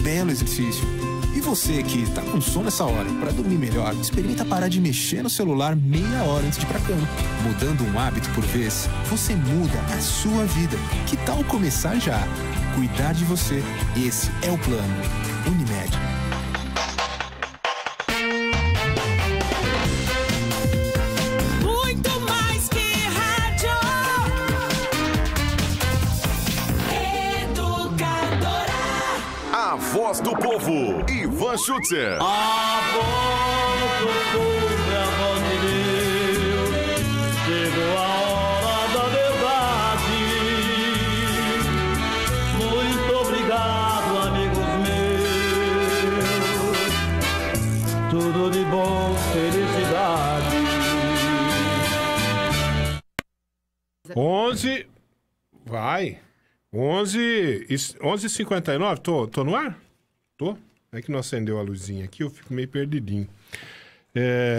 belo exercício. E você que tá com sono essa hora, para dormir melhor, experimenta parar de mexer no celular meia hora antes de ir pra cama. Mudando um hábito por vez, você muda a sua vida. Que tal começar já? Cuidar de você. Esse é o plano. Unimed. Muito mais que rádio. Educadora. A voz do povo, Ivan Schutzer. A voz do povo é a voz de Deus. Chegou a hora da verdade. Muito obrigado, amigos meus. Tudo de bom, felicidade. 11. Vai. 11h59. Tô no ar? Tô. É que não acendeu a luzinha aqui, eu fico meio perdidinho.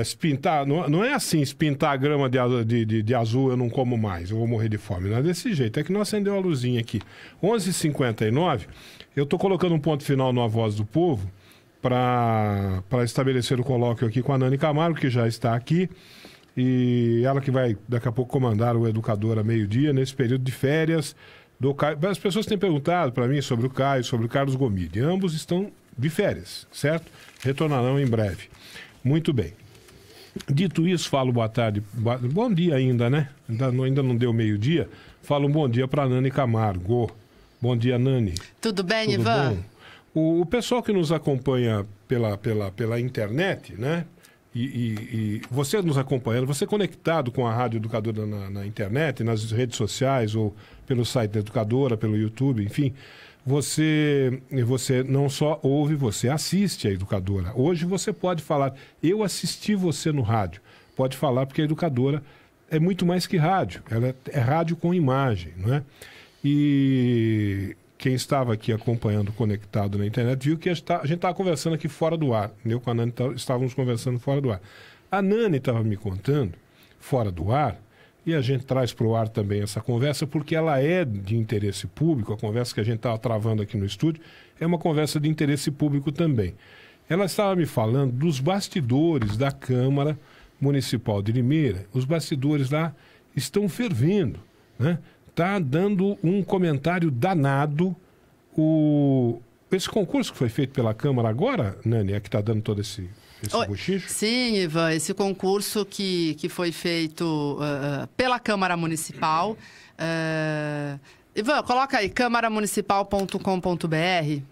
Se pintar, não é assim, se pintar a grama de azul eu não como mais, eu vou morrer de fome. Não é desse jeito, é que não acendeu a luzinha aqui. 11h59, eu tô colocando um ponto final no A Voz do Povo para estabelecer o colóquio aqui com a Nani Camargo, que já está aqui. E ela que vai daqui a pouco comandar o Educador a meio-dia, nesse período de férias do Caio. As pessoas têm perguntado para mim sobre o Caio, sobre o Carlos Gomide. Ambos estão de férias, certo? Retornarão em breve. Muito bem. Dito isso, falo boa tarde, bom dia ainda, né? Ainda não deu meio-dia. Falo um bom dia para Nani Camargo. Bom dia, Nani. Tudo bem, Tudo Ivan? bom? O pessoal que nos acompanha pela internet, né? E você nos acompanhando, você conectado com a Rádio Educadora na internet, nas redes sociais ou pelo site da Educadora, pelo YouTube, enfim, você não só ouve, você assiste a Educadora. Hoje você pode falar, eu assisti você no rádio. Pode falar porque a Educadora é muito mais que rádio, ela é rádio com imagem, não é? E quem estava aqui acompanhando, conectado na internet, viu que a gente estava conversando aqui fora do ar. Eu com a Nani estávamos conversando fora do ar. A Nani estava me contando, fora do ar, e a gente traz para o ar também essa conversa, porque ela é de interesse público, a conversa que a gente estava travando aqui no estúdio é uma conversa de interesse público também. Ela estava me falando dos bastidores da Câmara Municipal de Limeira. Os bastidores lá estão fervendo, né? Está dando um comentário danado. Esse concurso que foi feito pela Câmara agora, Nani, é que está dando todo esse bochicho? Sim, Ivan, esse concurso que foi feito pela Câmara Municipal. Ivan, coloca aí, câmaramunicipal.com.br.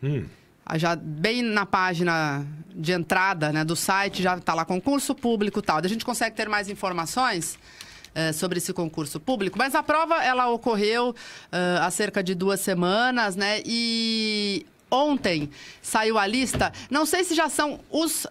Já bem na página de entrada, né, do site, já está lá concurso público e tal. A gente consegue ter mais informações sobre esse concurso público, mas a prova ela ocorreu há cerca de 2 semanas, né? E ontem saiu a lista, não sei se já são os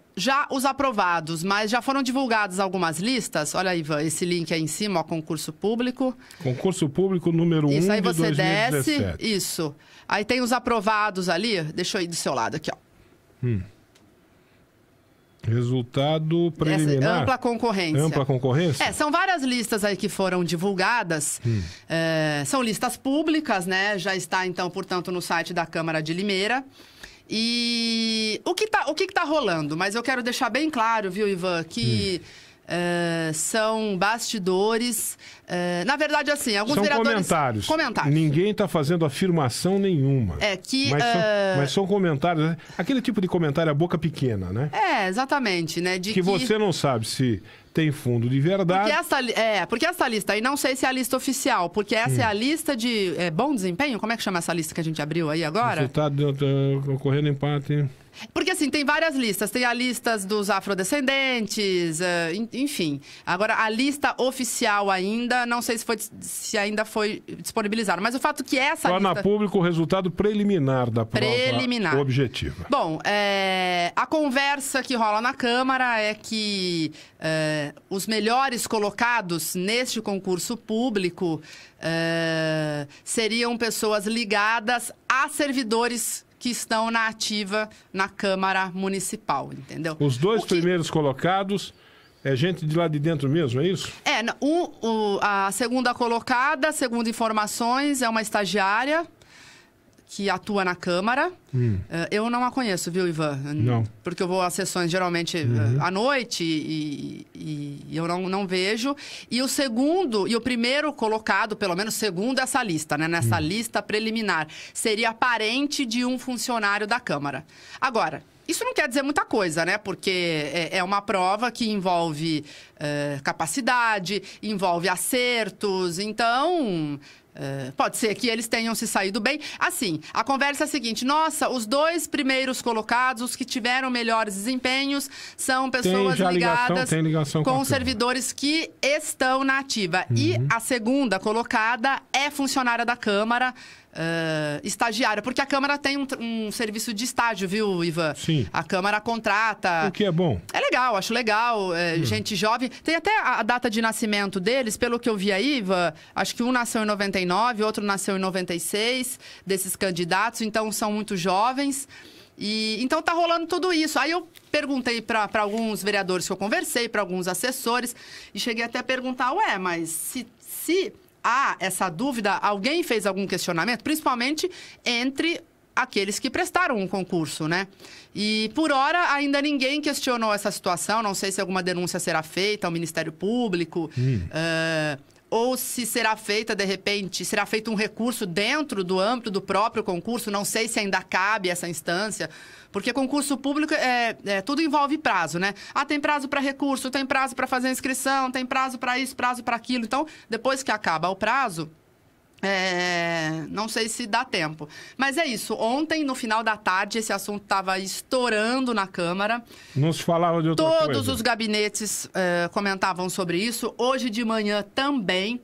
aprovados, mas já foram divulgadas algumas listas. Olha aí, Ivan, esse link aí em cima, ó, concurso público. Concurso público número 1 de 2017. Isso aí você desce, isso. Aí tem os aprovados ali, deixa eu ir do seu lado aqui, ó. Resultado preliminar. Ampla concorrência. Ampla concorrência? São várias listas aí que foram divulgadas. São listas públicas, né? Já está, então, portanto, no site da Câmara de Limeira. E o que tá rolando? Mas eu quero deixar bem claro, viu, Ivan, que são bastidores. Na verdade, assim, alguns vereadores... Comentários. Ninguém está fazendo afirmação nenhuma. Mas são comentários, né? Aquele tipo de comentário a boca pequena, né? Exatamente, né? Que você não sabe se tem fundo de verdade. Porque essa lista aí, não sei se é a lista oficial, porque essa é a lista de bom desempenho. Como é que chama essa lista que a gente abriu aí agora? Resultado ocorrendo empate. Porque, assim, tem várias listas. Tem a lista dos afrodescendentes, enfim. Agora, a lista oficial ainda, não sei se ainda foi disponibilizada. Mas o fato que essa Torna lista... público o resultado preliminar da prova objetiva. Bom, a conversa que rola na Câmara é que os melhores colocados neste concurso público seriam pessoas ligadas a servidores que estão na ativa na Câmara Municipal, entendeu? Os dois primeiros colocados é gente de lá de dentro mesmo, é isso? A segunda colocada, segundo informações, é uma estagiária que atua na Câmara. Eu não a conheço, viu, Ivan? Não. Porque eu vou às sessões geralmente à noite e eu não vejo. E o segundo, e o primeiro colocado, pelo menos segundo essa lista, né? Nessa lista preliminar, seria parente de um funcionário da Câmara. Agora, isso não quer dizer muita coisa, né? Porque é uma prova que envolve capacidade, envolve acertos. Então, pode ser que eles tenham se saído bem. Assim, a conversa é a seguinte. Nossa, os 2 primeiros colocados, os que tiveram melhores desempenhos, são pessoas ligadas com servidores que estão na ativa. E a segunda colocada é funcionária da Câmara, estagiária, porque a Câmara tem um serviço de estágio, viu, Ivan? Sim. A Câmara contrata. O que é bom. É legal, acho legal. Gente jovem. Tem até a data de nascimento deles, pelo que eu vi aí, Ivan, acho que um nasceu em 99, outro nasceu em 96, desses candidatos, então são muito jovens. E então tá rolando tudo isso. Aí eu perguntei para alguns vereadores que eu conversei, para alguns assessores, e cheguei até a perguntar, mas se há essa dúvida, alguém fez algum questionamento, principalmente entre aqueles que prestaram um concurso, né? E, por hora, ainda ninguém questionou essa situação. Não sei se alguma denúncia será feita ao Ministério Público, ou se será feita, de repente, será feito um recurso dentro do âmbito do próprio concurso. Não sei se ainda cabe essa instância, porque concurso público, tudo envolve prazo, né? Tem prazo para recurso, tem prazo para fazer inscrição, tem prazo para isso, prazo para aquilo. Então, depois que acaba o prazo, não sei se dá tempo. Mas é isso. Ontem, no final da tarde, esse assunto estava estourando na Câmara. Não se falava de outra coisa. Todos os gabinetes comentavam sobre isso. Hoje de manhã também.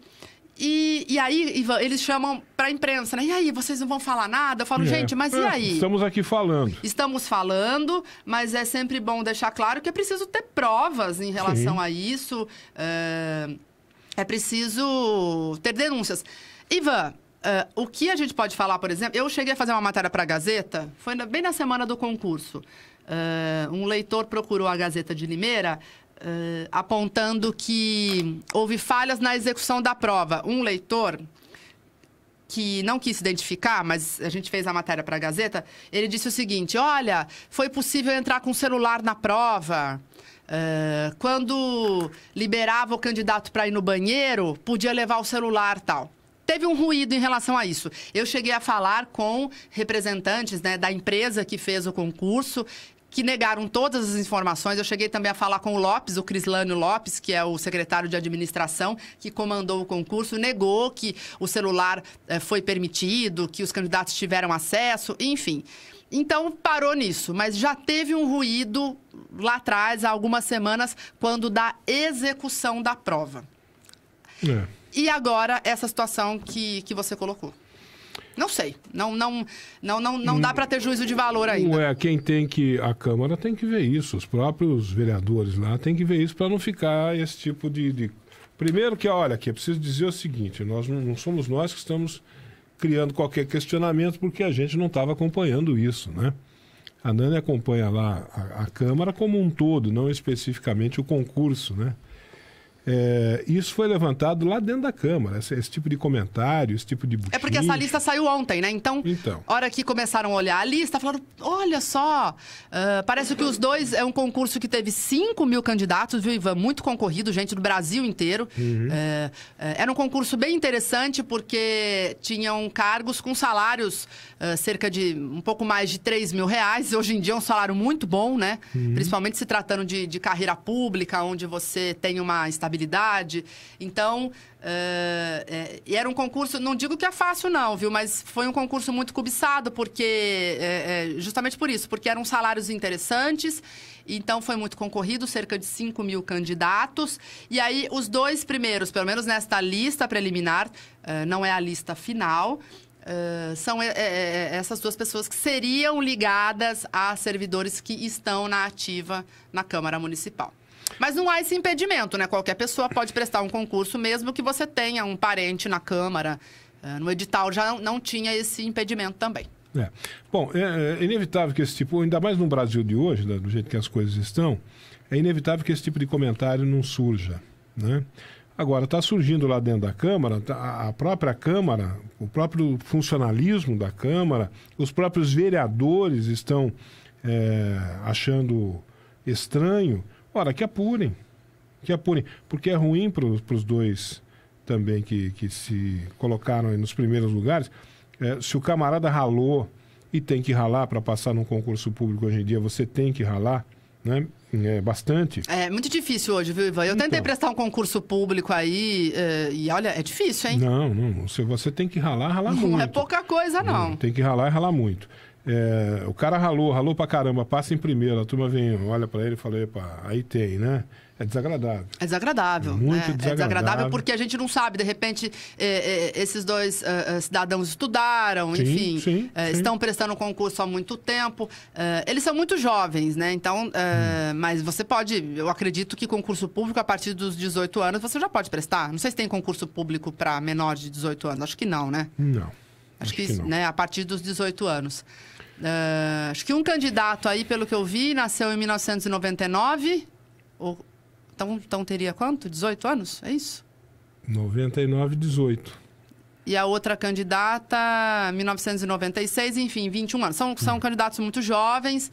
E aí, Ivan, eles chamam para a imprensa, né? E aí, vocês não vão falar nada? Eu falo, gente, mas e aí? Estamos aqui falando. Estamos falando, mas é sempre bom deixar claro que é preciso ter provas em relação a isso. É preciso ter denúncias. Ivan, o que a gente pode falar, por exemplo... Eu cheguei a fazer uma matéria para a Gazeta, foi bem na semana do concurso. Um leitor procurou a Gazeta de Limeira, apontando que houve falhas na execução da prova. Um leitor que não quis se identificar, mas a gente fez a matéria para a Gazeta, ele disse o seguinte, olha, foi possível entrar com o celular na prova... quando liberava o candidato para ir no banheiro, podia levar o celular e tal. Teve um ruído em relação a isso. Eu cheguei a falar com representantes, né, da empresa que fez o concurso, que negaram todas as informações. Eu cheguei também a falar com o Lopes, o Crislânio Lopes, que é o secretário de administração, que comandou o concurso, negou que o celular foi permitido, que os candidatos tiveram acesso, enfim. Então, parou nisso. Mas já teve um ruído lá atrás, há algumas semanas, quando da execução da prova. E agora, essa situação que você colocou. Não sei. Não dá para ter juízo de valor ainda. A Câmara tem que ver isso. Os próprios vereadores lá têm que ver isso para não ficar esse tipo de... Primeiro que, olha, aqui é preciso dizer o seguinte, não somos nós que estamos criando qualquer questionamento porque a gente não estava acompanhando isso, né? A Nani acompanha lá a Câmara como um todo, não especificamente o concurso, né? Isso foi levantado lá dentro da Câmara, esse tipo de comentário, esse tipo de buchinho. É porque essa lista saiu ontem, né? Então, hora que começaram a olhar a lista, falaram, olha só, parece que os dois, é um concurso que teve 5 mil candidatos, viu, Ivan? Muito concorrido, gente do Brasil inteiro. Era um concurso bem interessante porque tinham cargos com salários cerca de um pouco mais de R$3 mil. Hoje em dia é um salário muito bom, né? Principalmente se tratando de carreira pública, onde você tem uma estabilidade. Então, era um concurso, não digo que é fácil não, viu? Mas foi um concurso muito cobiçado, porque justamente por isso, porque eram salários interessantes, então foi muito concorrido, cerca de 5 mil candidatos. E aí, os 2 primeiros, pelo menos nesta lista preliminar, não é a lista final, são essas 2 pessoas que seriam ligadas a servidores que estão na ativa na Câmara Municipal. Mas não há esse impedimento, né? Qualquer pessoa pode prestar um concurso, mesmo que você tenha um parente na Câmara. No edital já não tinha esse impedimento também. Bom, é inevitável que esse tipo, ainda mais no Brasil de hoje, do jeito que as coisas estão, é inevitável que esse tipo de comentário não surja, né? Agora, está surgindo lá dentro da Câmara, a própria Câmara, o próprio funcionalismo da Câmara, os próprios vereadores estão achando estranho. Ora, que apurem, porque é ruim para os dois também que se colocaram aí nos primeiros lugares. Se o camarada ralou e tem que ralar para passar num concurso público hoje em dia, você tem que ralar, né? Bastante. É muito difícil hoje, viu, Ivan? Eu tentei prestar um concurso público aí e olha, é difícil, hein? Não. Se você tem que ralar muito. Não é pouca coisa, não. Tem que ralar e ralar muito. O cara ralou pra caramba, passa em primeiro, a turma vem, olha pra ele e fala, epa, aí tem, né? É desagradável. É desagradável. Muito né? desagradável. É desagradável porque a gente não sabe, de repente, esses dois cidadãos estudaram, Sim, enfim, sim. estão prestando concurso há muito tempo. Eles são muito jovens, né? Então, mas você pode, eu acredito que concurso público, a partir dos 18 anos, você já pode prestar. Não sei se tem concurso público para menor de 18 anos. Acho que não, né? Não. Acho que não. né, a partir dos 18 anos. Acho que um candidato aí, pelo que eu vi, nasceu em 1999. Então teria quanto? 18 anos? É isso? 99, 18. E a outra candidata, 1996, enfim, 21 anos. São candidatos muito jovens.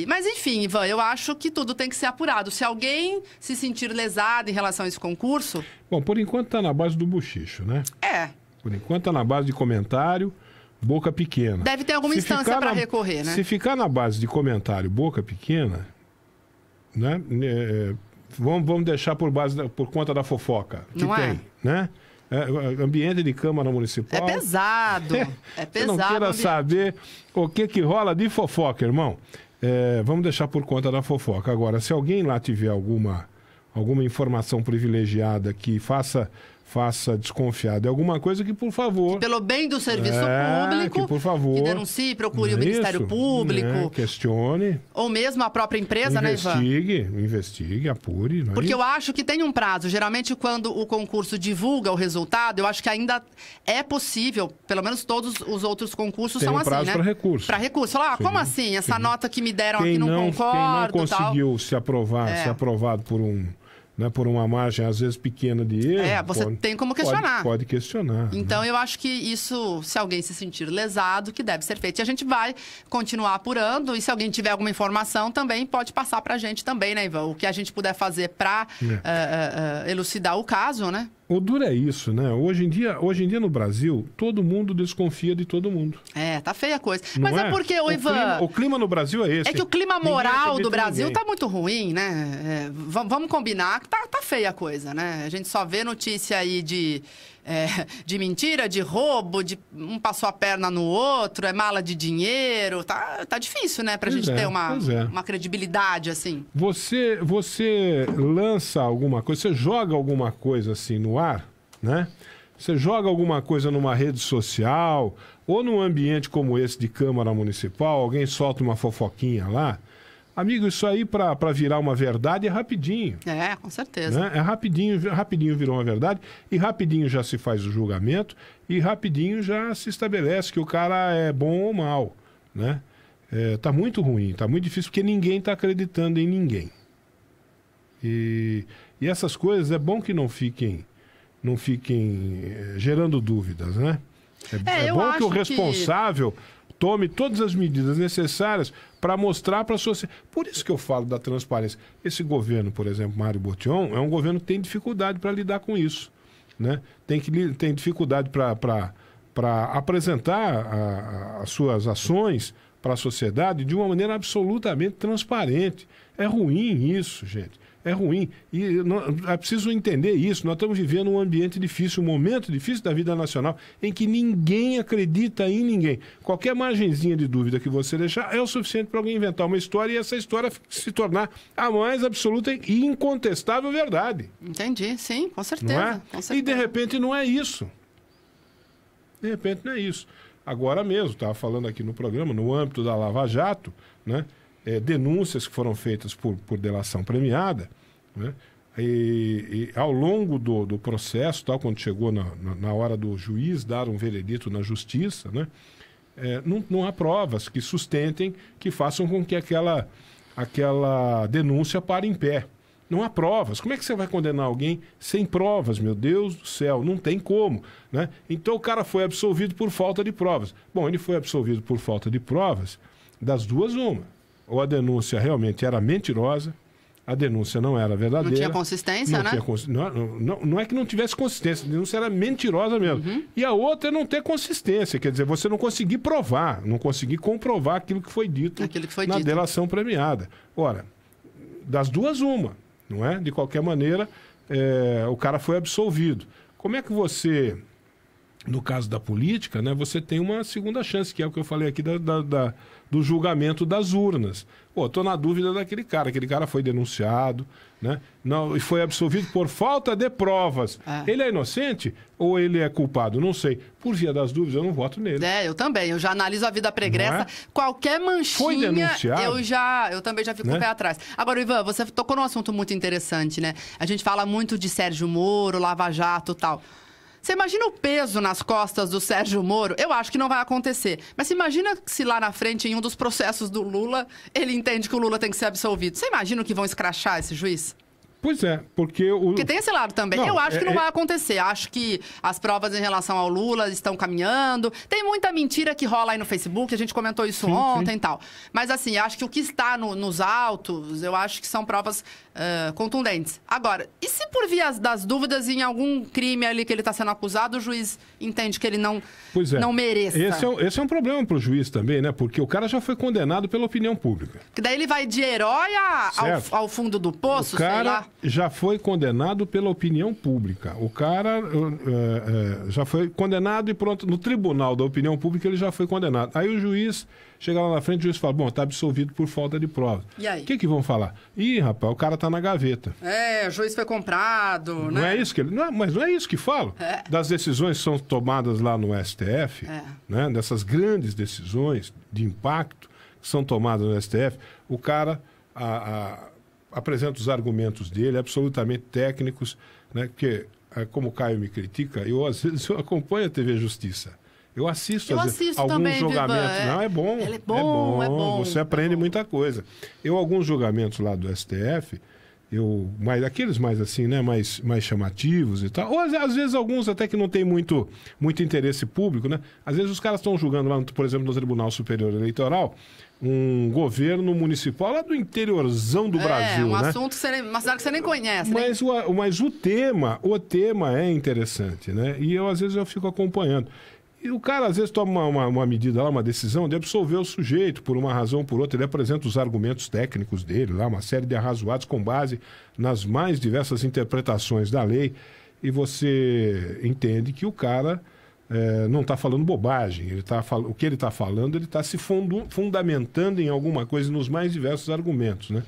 Mas, enfim, Ivan, eu acho que tudo tem que ser apurado. Se alguém se sentir lesado em relação a esse concurso... Bom, por enquanto está na base do bochicho, né? Por enquanto está na base de comentário, boca pequena. Deve ter alguma instância para recorrer, né? Se ficar na base de comentário, boca pequena, né? Vamos deixar por conta da fofoca que não tem, né? Ambiente de Câmara Municipal. É pesado. É pesado. Você não queira saber o que rola de fofoca, irmão. Vamos deixar por conta da fofoca. Agora, se alguém lá tiver alguma informação privilegiada que faça desconfiar de alguma coisa, que, por favor... Que pelo bem do serviço público... Que, por favor... Que denuncie, procure o Ministério Público. Questione. Ou mesmo a própria empresa, né, Ivan? Investigue, apure. Não é Porque isso? eu acho que tem um prazo. Geralmente, quando o concurso divulga o resultado, eu acho que ainda é possível, pelo menos todos os outros concursos são assim, né? Tem prazo para recurso. Para recurso. Falar, como assim? Essa nota que me deram aqui não concordo, quem não conseguiu ser aprovado por uma margem, às vezes, pequena de erro... você tem como questionar. Pode questionar. Então, eu acho que isso, se alguém se sentir lesado, que deve ser feito. E a gente vai continuar apurando. E se alguém tiver alguma informação, também pode passar pra gente também, né, Ivan? O que a gente puder fazer pra elucidar o caso, né? O duro é isso, né? Hoje em dia no Brasil, todo mundo desconfia de todo mundo. Tá feia a coisa. Não Mas é porque, Ivan... O clima no Brasil é esse. É que o clima moral do Brasil ninguém. tá muito ruim, né? Vamos combinar que tá feia a coisa, né? A gente só vê notícia aí de mentira, de roubo, de um passou a perna no outro, mala de dinheiro. Tá difícil, né? Pra gente ter uma credibilidade, assim. Você lança alguma coisa, você joga alguma coisa assim no ar, né? Você joga alguma coisa numa rede social ou num ambiente como esse de Câmara Municipal, alguém solta uma fofoquinha lá. Amigo, isso aí para virar uma verdade é rapidinho. Com certeza. Né? Rapidinho virou uma verdade e rapidinho já se faz o julgamento e rapidinho já se estabelece que o cara é bom ou mal, né? Tá muito ruim, tá muito difícil porque ninguém tá acreditando em ninguém. E essas coisas é bom que não fiquem gerando dúvidas, né? É bom que o responsável tome todas as medidas necessárias para mostrar para a sociedade. Por isso que eu falo da transparência. Esse governo, por exemplo, Mário Botion, é um governo que tem dificuldade para lidar com isso, né? Tem dificuldade para apresentar as suas ações para a sociedade de uma maneira absolutamente transparente. É ruim isso, gente. É ruim. E é preciso entender isso. Nós estamos vivendo um ambiente difícil, um momento difícil da vida nacional, em que ninguém acredita em ninguém. Qualquer margenzinha de dúvida que você deixar é o suficiente para alguém inventar uma história e essa história se tornar a mais absoluta e incontestável verdade. Entendi, sim, com certeza. Não é? Com certeza. E de repente não é isso. De repente não é isso. Agora mesmo, estava falando aqui no programa, no âmbito da Lava Jato, né? Denúncias que foram feitas por delação premiada, né? E ao longo do processo, tal, quando chegou na hora do juiz dar um veredito na justiça, né? Não há provas que sustentem, que façam com que aquela denúncia pare em pé. Não há provas. Como é que você vai condenar alguém sem provas, meu Deus do céu? Não tem como, né? Então o cara foi absolvido por falta de provas. Bom, ele foi absolvido por falta de provas, das duas uma. Ou a denúncia realmente era mentirosa, a denúncia não era verdadeira. Não tinha consistência, né? Não é que não tivesse consistência, a denúncia era mentirosa mesmo. E a outra é não ter consistência, quer dizer, você não conseguir provar, não conseguir comprovar aquilo que foi dito na delação premiada. Ora, das duas uma. Não é? De qualquer maneira, o cara foi absolvido. Como é que você, no caso da política, né, você tem uma segunda chance, que é o que eu falei aqui do julgamento das urnas. Pô, estou na dúvida daquele cara. Aquele cara foi denunciado, né? Não, e foi absolvido por falta de provas. Ele é inocente ou ele é culpado? Não sei. Por via das dúvidas, eu não voto nele. Eu também. Eu já analiso a vida pregressa. Qualquer manchinha, foi denunciado, eu também já fico com o pé atrás. Agora, Ivan, você tocou num assunto muito interessante, né? A gente fala muito de Sérgio Moro, Lava Jato e tal. Você imagina o peso nas costas do Sérgio Moro? Eu acho que não vai acontecer. Mas você imagina se lá na frente, em um dos processos do Lula, ele entende que o Lula tem que ser absolvido. Você imagina o que vão escrachar esse juiz? Pois é, porque... Porque tem esse lado também. Eu acho que não vai acontecer. Acho que as provas em relação ao Lula estão caminhando. Tem muita mentira que rola aí no Facebook, a gente comentou isso ontem e tal. Mas assim, acho que o que está nos autos, eu acho que são provas contundentes. Agora, e se por via das dúvidas em algum crime ali que ele está sendo acusado, o juiz entende que ele não mereça? Esse é um problema para o juiz também, né? Porque o cara já foi condenado pela opinião pública. Que daí ele vai de herói ao fundo do poço, sei lá. lá. Já foi condenado pela opinião pública. O cara já foi condenado e pronto, no tribunal da opinião pública ele já foi condenado. Aí o juiz chega lá na frente, o juiz fala, bom, está absolvido por falta de prova. E aí? O que vão falar? Ih, rapaz, o cara está na gaveta. O juiz foi comprado, né? Não é isso que ele... mas não é isso que falam. Das decisões que são tomadas lá no STF, né? Dessas grandes decisões de impacto que são tomadas no STF, o cara... apresenta os argumentos dele, absolutamente técnicos, né? Porque, como o Caio me critica, às vezes eu acompanho a TV Justiça. Eu assisto alguns também, julgamentos. Não, é bom. Ele é bom. Você aprende muita coisa. Alguns julgamentos lá do STF, aqueles mais assim, né? Mais chamativos e tal. Ou às vezes alguns até que não tem muito interesse público, né? Às vezes os caras estão julgando lá, por exemplo, no Tribunal Superior Eleitoral, um governo municipal lá do interiorzão do Brasil, um né? assunto, uma cidade que você nem conhece, né? Mas o tema é interessante, né? E às vezes eu fico acompanhando. E o cara, às vezes, toma uma medida lá, uma decisão de absolver o sujeito por uma razão ou por outra. Ele apresenta os argumentos técnicos dele lá, uma série de arrazoados com base nas mais diversas interpretações da lei. E você entende que o cara não está falando bobagem. O que ele está falando, ele está se fundamentando em alguma coisa nos mais diversos argumentos, né?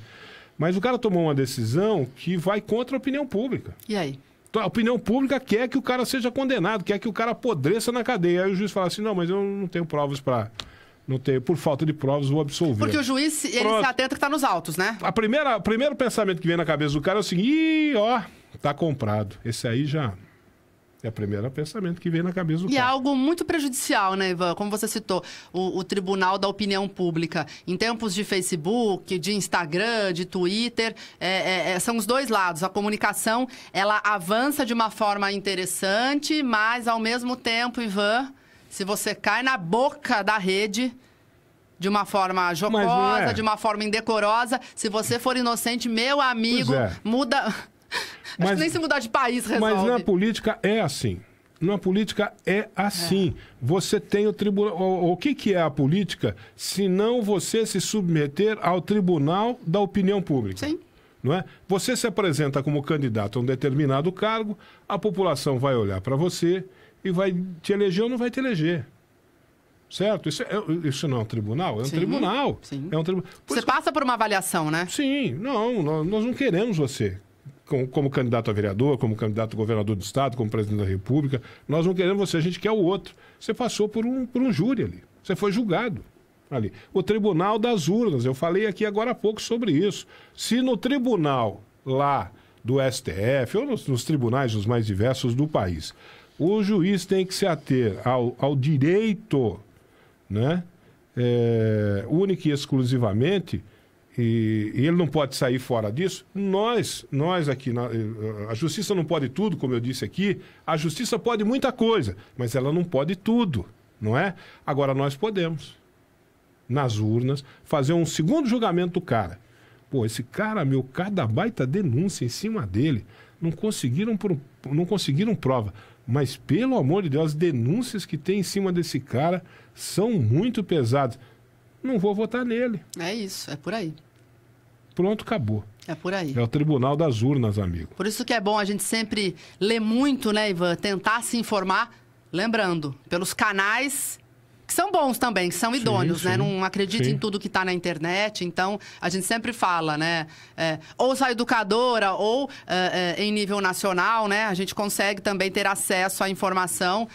Mas o cara tomou uma decisão que vai contra a opinião pública. E aí? A opinião pública quer que o cara seja condenado, quer que o cara apodreça na cadeia. Aí o juiz fala assim, não, mas eu não tenho provas para... por falta de provas, vou absolver. Porque o juiz, ele se atenta que está nos autos, né? O primeiro pensamento que vem na cabeça do cara é o seguinte, tá comprado. Esse aí já... É o primeiro pensamento que vem na cabeça do cara. E é algo muito prejudicial, né, Ivan? Como você citou, o Tribunal da Opinião Pública. Em tempos de Facebook, de Instagram, de Twitter, são os dois lados. A comunicação, ela avança de uma forma interessante, mas, ao mesmo tempo, Ivan, se você cai na boca da rede... de uma forma jocosa, de uma forma indecorosa, se você for inocente, meu amigo, muda... Acho que nem se mudar de país resolve. Mas na política é assim. Na política é assim. Você tem o tribunal... O que é a política se não você se submeter ao tribunal da opinião pública? Sim. Não é? Você se apresenta como candidato a um determinado cargo, a população vai olhar para você e vai te eleger ou não vai te eleger. Certo? Isso não é um tribunal? É um tribunal. Sim. É um tribunal. Você passa por uma avaliação, né? Sim. Nós não queremos você como candidato a vereador, como candidato a governador do estado, como presidente da república. Nós não queremos você, a gente quer o outro. Você passou por um júri ali. Você foi julgado ali. O Tribunal das Urnas, eu falei aqui agora há pouco sobre isso. Se no tribunal lá do STF, ou nos tribunais os mais diversos do país, o juiz tem que se ater ao direito, né, único e exclusivamente, e ele não pode sair fora disso, nós aqui, a justiça não pode tudo, como eu disse aqui, a justiça pode muita coisa, mas ela não pode tudo, não é? Agora nós podemos, nas urnas, fazer um segundo julgamento do cara. Pô, esse cara, cada baita denúncia em cima dele, não conseguiram prova, mas pelo amor de Deus, as denúncias que tem em cima desse cara são muito pesadas. Não vou votar nele. É isso, é por aí. Pronto, acabou. É por aí. É o tribunal das urnas, amigo. Por isso que é bom a gente sempre ler muito, né, Ivan? Tentar se informar, lembrando, pelos canais que são bons também, que são idôneos, né? Não acredite em tudo que está na internet. Então, a gente sempre fala, né? Ouça a educadora ou em nível nacional, né? A gente consegue também ter acesso à informação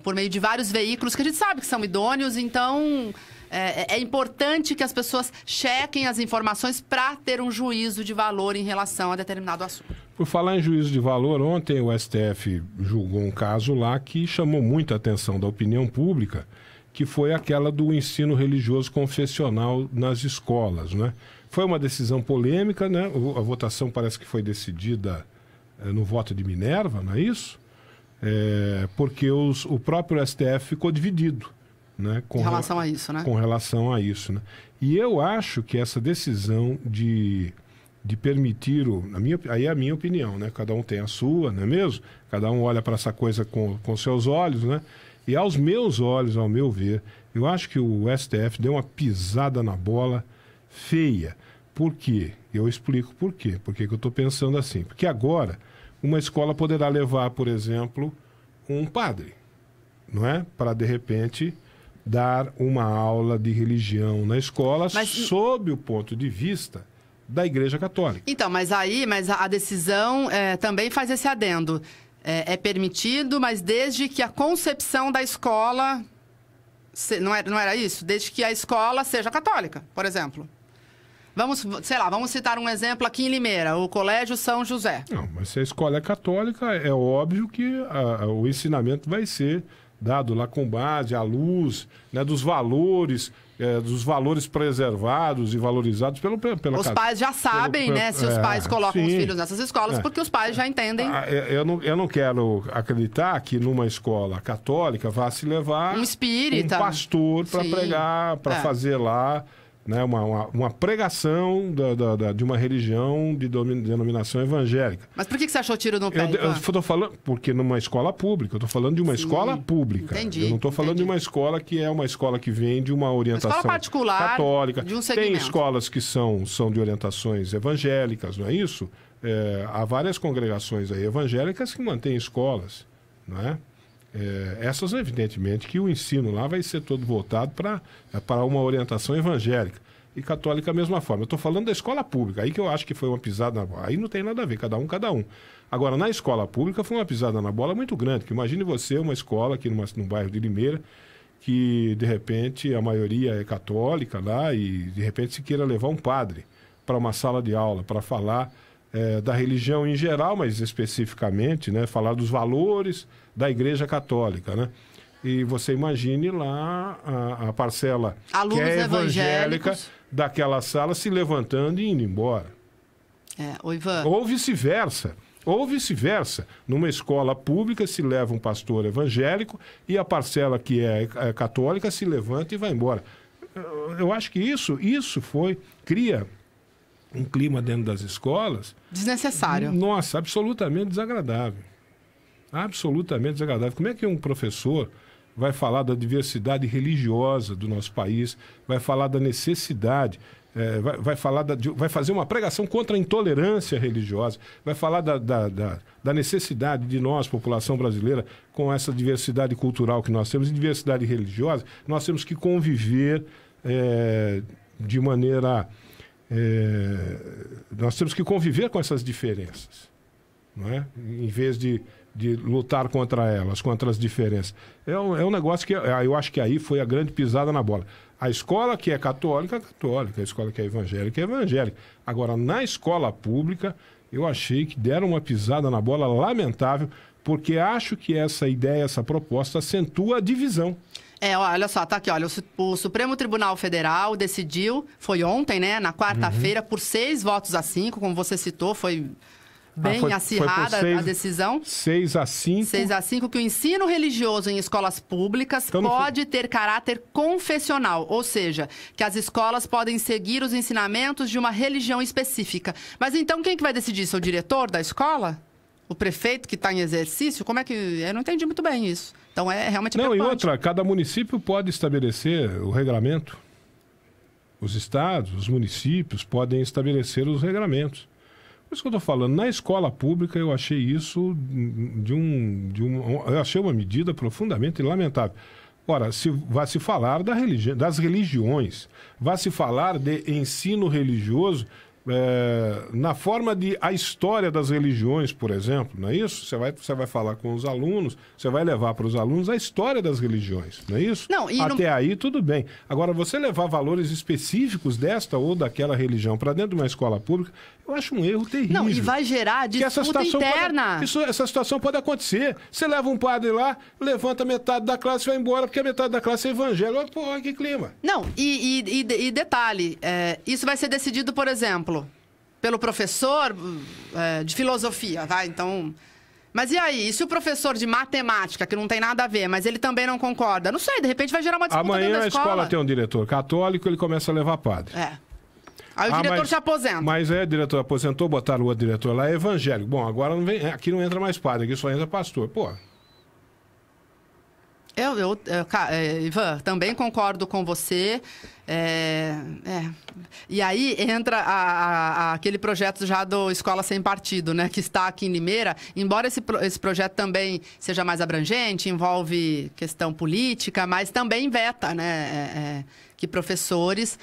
por meio de vários veículos que a gente sabe que são idôneos. Então, é importante que as pessoas chequem as informações para ter um juízo de valor em relação a determinado assunto. Por falar em juízo de valor, ontem o STF julgou um caso lá que chamou muita atenção da opinião pública, que foi aquela do ensino religioso confessional nas escolas, né? Foi uma decisão polêmica, né? A votação parece que foi decidida no voto de Minerva, não é isso? Porque o próprio STF ficou dividido, né? Com relação a isso, né? Com relação a isso, né? E eu acho que essa decisão de permitir, aí é a minha opinião, né? Cada um tem a sua, não é mesmo? Cada um olha para essa coisa com seus olhos, né? E aos meus olhos, ao meu ver, eu acho que o STF deu uma pisada na bola feia. Por quê? Eu explico por quê. Por que eu estou pensando assim? Porque agora uma escola poderá levar, por exemplo, um padre, não é? Para, de repente, dar uma aula de religião na escola sob o ponto de vista da Igreja Católica. Então, mas a decisão também faz esse adendo. É permitido, mas desde que a concepção da escola... Não era isso? Desde que a escola seja católica, por exemplo. Vamos citar um exemplo aqui em Limeira, o Colégio São José. Não, mas se a escola é católica, é óbvio que o ensinamento vai ser dado lá com base à luz, né, dos valores preservados e valorizados pela Os pais já sabem, né, se os pais colocam os filhos nessas escolas, porque os pais já entendem. Eu não quero acreditar que numa escola católica vá se levar um espírita, um pastor para pregar, para fazer lá, né, uma pregação de uma religião de denominação evangélica. Mas por que você achou tiro no pé? Eu estou falando, porque numa escola pública, eu estou falando de uma escola pública. Entendi, eu não estou falando de uma escola que é uma escola que vem de uma orientação escola particular, católica. de um segmento. Tem escolas que são de orientações evangélicas, não é isso? Há várias congregações aí evangélicas que mantêm escolas, não é? Essas, evidentemente, que o ensino lá vai ser todo voltado para uma orientação evangélica. E católica, a mesma forma. Eu estou falando da escola pública, aí que eu acho que foi uma pisada na bola. Aí não tem nada a ver, cada um. Agora, na escola pública foi uma pisada na bola muito grande. Que imagine você, uma escola aqui num bairro de Limeira, que, de repente, a maioria é católica lá e, de repente, se queira levar um padre para uma sala de aula para falar da religião em geral, mas especificamente, né, falar dos valores da Igreja Católica, né? E você imagine lá a parcela alunos que é evangélica evangélicos daquela sala se levantando e indo embora. Ivan. Ou vice-versa. Numa escola pública se leva um pastor evangélico e a parcela que é católica se levanta e vai embora. Eu acho que isso cria um clima dentro das escolas... desnecessário. Nossa, absolutamente desagradável. Absolutamente desagradável. Como é que um professor vai falar da diversidade religiosa do nosso país, vai falar da necessidade, vai fazer uma pregação contra a intolerância religiosa, vai falar da necessidade de nós, população brasileira, com essa diversidade cultural que nós temos e diversidade religiosa, nós temos que conviver de maneira... nós temos que conviver com essas diferenças, não é? Em vez de lutar contra elas, contra as diferenças. É um negócio que eu acho que aí foi a grande pisada na bola. A escola que é católica, a escola que é evangélica, Agora, na escola pública, eu achei que deram uma pisada na bola lamentável, porque acho que essa ideia, essa proposta, acentua a divisão. Olha só, tá aqui, olha, o Supremo Tribunal Federal decidiu, foi ontem, né, na quarta-feira, por 6 votos a 5, como você citou, foi bem acirrada a decisão. 6-5. 6-5, que o ensino religioso em escolas públicas pode ter caráter confessional, ou seja, que as escolas podem seguir os ensinamentos de uma religião específica. Mas então quem que vai decidir isso? O diretor da escola? O prefeito que está em exercício? Como é que... Eu não entendi muito bem isso. Então é realmente preocupante. Não, e outra, cada município pode estabelecer o regulamento. Os estados, os municípios podem estabelecer os regulamentos. Por isso que eu estou falando, na escola pública eu achei isso eu achei uma medida profundamente lamentável. Ora, vai se falar das religiões, vai se falar de ensino religioso na forma de a história das religiões, por exemplo, não é isso? Você vai falar com os alunos, você vai levar para os alunos a história das religiões, não é isso? Não, Até aí tudo bem. Agora, você levar valores específicos desta ou daquela religião para dentro de uma escola pública, eu acho um erro terrível. Não, e vai gerar disputa interna. Essa situação pode acontecer. Você leva um padre lá, levanta metade da classe e vai embora, porque a metade da classe é evangélica. Pô, que clima. Não, e detalhe, isso vai ser decidido, por exemplo, pelo professor de filosofia, tá? Então... Mas e aí? E se o professor de matemática, que não tem nada a ver, mas ele também não concorda? Não sei, de repente vai gerar uma disputa dentro da escola. Amanhã a escola tem um diretor católico, ele começa a levar padre. Aí o diretor se aposenta. Mas o diretor aposentou, botaram o outro diretor lá, é evangélico. Bom, agora não vem, aqui não entra mais padre, aqui só entra pastor. Pô. Ivan, também concordo com você. E aí entra aquele projeto já do Escola Sem Partido, né? Que está aqui em Limeira. Embora esse projeto também seja mais abrangente, envolve questão política, mas também veta, né? Que professores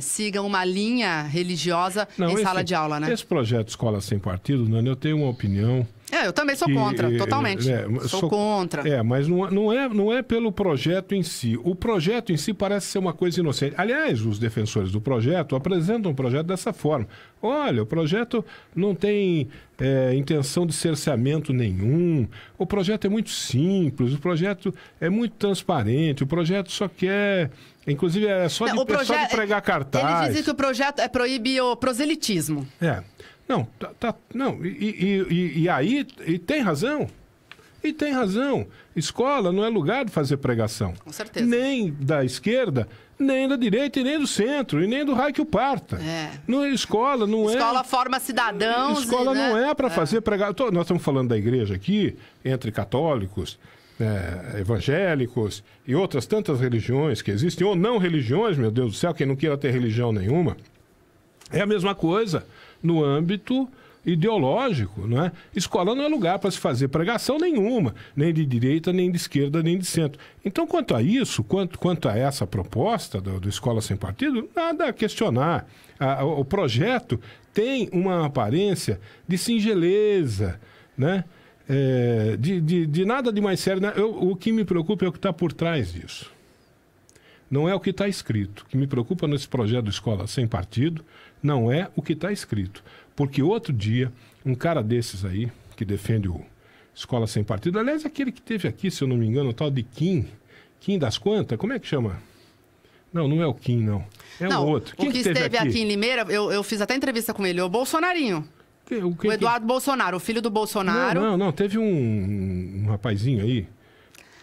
sigam uma linha religiosa em sala de aula, né? Esse projeto Escola Sem Partido, Nani, eu tenho uma opinião... eu também sou contra, totalmente. Sou contra. Mas não é pelo projeto em si. O projeto em si parece ser uma coisa inocente. Aliás, os defensores do projeto apresentam o projeto dessa forma. Olha, o projeto não tem intenção de cerceamento nenhum. O projeto é muito simples, o projeto é muito transparente, o projeto só quer... Inclusive, é só de pregar cartaz. Eles dizem que o projeto proíbe o proselitismo. Não, e aí tem razão. E tem razão. Escola não é lugar de fazer pregação. Com certeza. Nem da esquerda, nem da direita, e nem do centro, e nem do raio que o parta. Escola não é... Escola forma cidadãos. Escola não é para fazer pregação. Nós estamos falando da igreja aqui, entre católicos, evangélicos e outras tantas religiões que existem, ou não religiões, meu Deus do céu, quem não queira ter religião nenhuma. É a mesma coisa no âmbito ideológico, não é? Escola não é lugar para se fazer pregação nenhuma, nem de direita, nem de esquerda, nem de centro. Então, quanto a isso, quanto a essa proposta do Escola Sem Partido, nada a questionar. O projeto tem uma aparência de singeleza, né? De nada de mais sério. Né? O que me preocupa é o que está por trás disso. Não é o que está escrito. O que me preocupa nesse projeto do Escola Sem Partido não é o que está escrito. Porque outro dia, um cara desses aí, que defende o Escola Sem Partido, aliás, aquele que teve aqui, se eu não me engano, o tal de Kim das Quantas, como é que chama? Não é o Kim, não. O outro. O que esteve aqui em Limeira, eu fiz até entrevista com ele, o Bolsonarinho. O Eduardo Bolsonaro, o filho do Bolsonaro. Não, teve um rapazinho aí,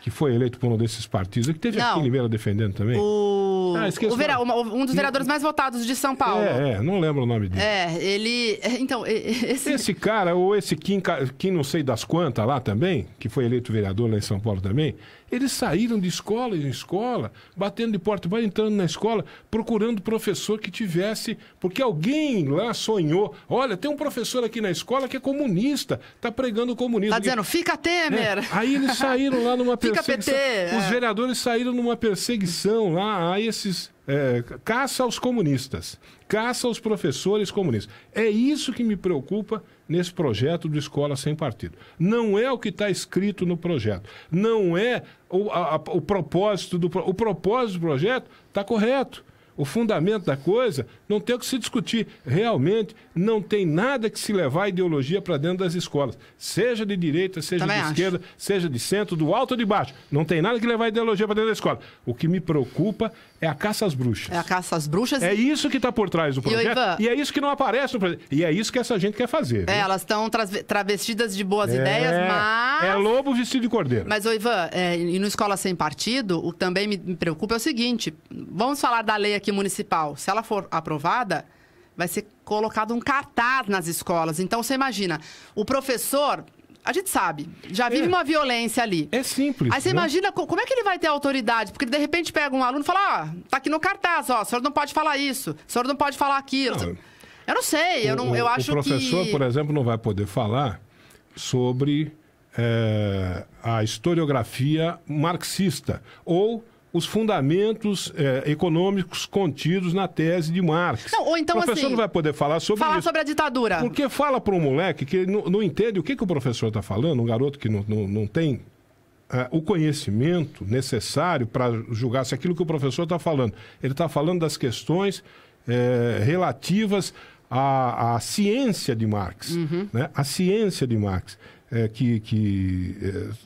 que foi eleito por um desses partidos, que teve aqui em Limeira defendendo também. Um dos vereadores mais votados de São Paulo. Não lembro o nome dele. Ele... Então, esse cara, ou esse Kim não sei das quantas lá também, que foi eleito vereador lá em São Paulo também, eles saíram de escola em escola, batendo de porta, entrando na escola, procurando professor que tivesse... Porque alguém lá sonhou. Olha, tem um professor aqui na escola que é comunista, está pregando o comunismo. Está dizendo, fica Temer! Aí eles saíram lá numa perseguição. Fica PT! Os vereadores saíram numa perseguição lá a esses... caça aos comunistas, caça aos professores comunistas. É isso que me preocupa nesse projeto do Escola Sem Partido. Não é o que está escrito no projeto. Não é o propósito do projeto está correto. O fundamento da coisa não tem o que se discutir. Realmente, não tem nada que se levar a ideologia para dentro das escolas. Seja de direita, seja Também de acho. esquerda, seja de centro, do alto ou de baixo. Não tem nada que levar a ideologia para dentro da escola. O que me preocupa é a caça às bruxas. É a caça às bruxas. É isso que está por trás do projeto. Ivan? E é isso que não aparece no projeto. E é isso que essa gente quer fazer. Viu? Elas estão travestidas de boas ideias, mas... É lobo vestido de cordeiro. Mas, ô Ivan, e no Escola Sem Partido, o que também me preocupa é o seguinte: vamos falar da lei aqui municipal. Se ela for aprovada, vai ser colocado um cartaz nas escolas. Então, você imagina, o professor, a gente sabe, já vive uma violência ali. É simples. Aí você né? imagina como é que ele vai ter autoridade? Porque de repente pega um aluno e fala, tá aqui no cartaz, o senhor não pode falar isso, o senhor não pode falar aquilo. Não, eu não sei, eu acho que... O professor, por exemplo, não vai poder falar sobre a historiografia marxista ou os fundamentos econômicos contidos na tese de Marx. Não, ou então, o professor assim, não vai poder falar sobre falar isso. sobre a ditadura. Porque fala para um moleque que não entende o que o professor está falando, um garoto que não tem o conhecimento necessário para julgar se aquilo que o professor está falando. Ele está falando das questões relativas à ciência de Marx. Né? A ciência de Marx.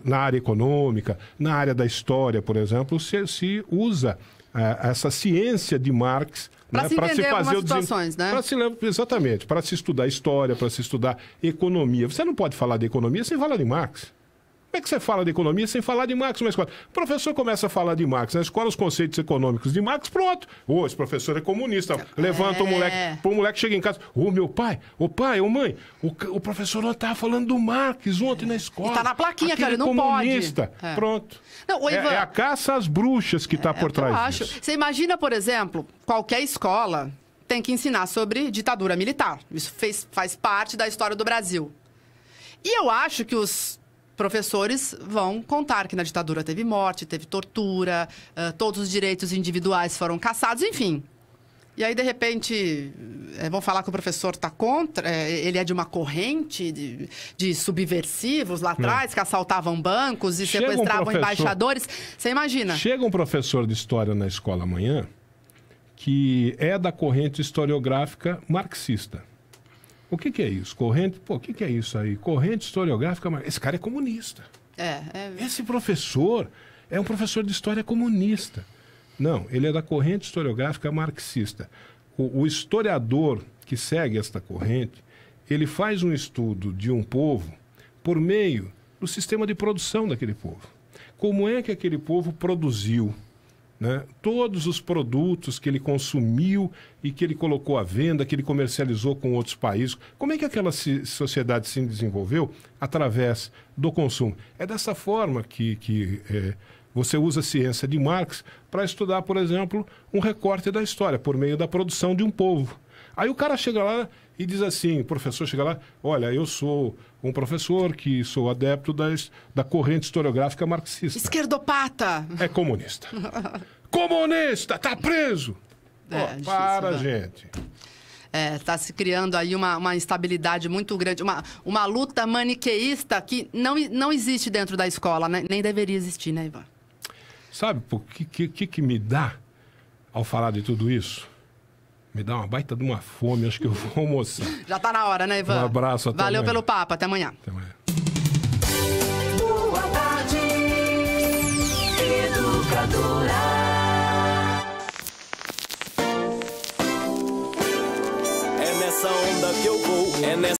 Na área econômica, na área da história, por exemplo, se usa essa ciência de Marx para se entender algumas situações, né? Exatamente, para se estudar história, para se estudar economia. Você não pode falar de economia sem falar de Marx. Como é que você fala de economia sem falar de Marx numa escola? O professor começa a falar de Marx na escola, os conceitos econômicos de Marx, pronto. Esse professor é comunista. Levanta o moleque chega em casa. Meu pai, mãe, o professor não estava falando do Marx ontem na escola. E tá na plaquinha, aquele cara, não comunista. pode. Pronto. Não, Ivan, é a caça às bruxas que está por trás eu acho. disso. Você imagina, por exemplo, qualquer escola tem que ensinar sobre ditadura militar. Isso faz parte da história do Brasil. E eu acho que os professores vão contar que na ditadura teve morte, teve tortura, todos os direitos individuais foram cassados, enfim. E aí, de repente, vão falar que o professor está contra, ele é de uma corrente de subversivos lá atrás, que assaltavam bancos e sequestravam embaixadores. Você imagina? Chega um professor de história na escola amanhã que é da corrente historiográfica marxista. O que é isso? O que é isso aí? Corrente historiográfica marxista. Esse cara é comunista. Esse professor é um professor de história comunista. Não, ele é da corrente historiográfica marxista. O historiador que segue esta corrente, ele faz um estudo de um povo por meio do sistema de produção daquele povo. Como é que aquele povo produziu, né? Todos os produtos que ele consumiu e que ele colocou à venda, que ele comercializou com outros países. Como é que aquela sociedade se desenvolveu? Através do consumo. É dessa forma que você usa a ciência de Marx para estudar, por exemplo, um recorte da história, por meio da produção de um povo. Aí o cara chega lá e diz assim, o professor chega lá, olha, eu sou um professor que sou adepto da corrente historiográfica marxista. Esquerdopata! É comunista. Comunista! Tá preso! Para, gente. Está se criando aí uma instabilidade muito grande, uma luta maniqueísta que não existe dentro da escola, né? Nem deveria existir, né, Ivan? Sabe o que me dá ao falar de tudo isso? Me dá uma baita de uma fome, acho que eu vou almoçar. Já tá na hora, né, Ivan? Um abraço, até Valeu amanhã. pelo papo, até amanhã. Até amanhã. Boa tarde, educadora.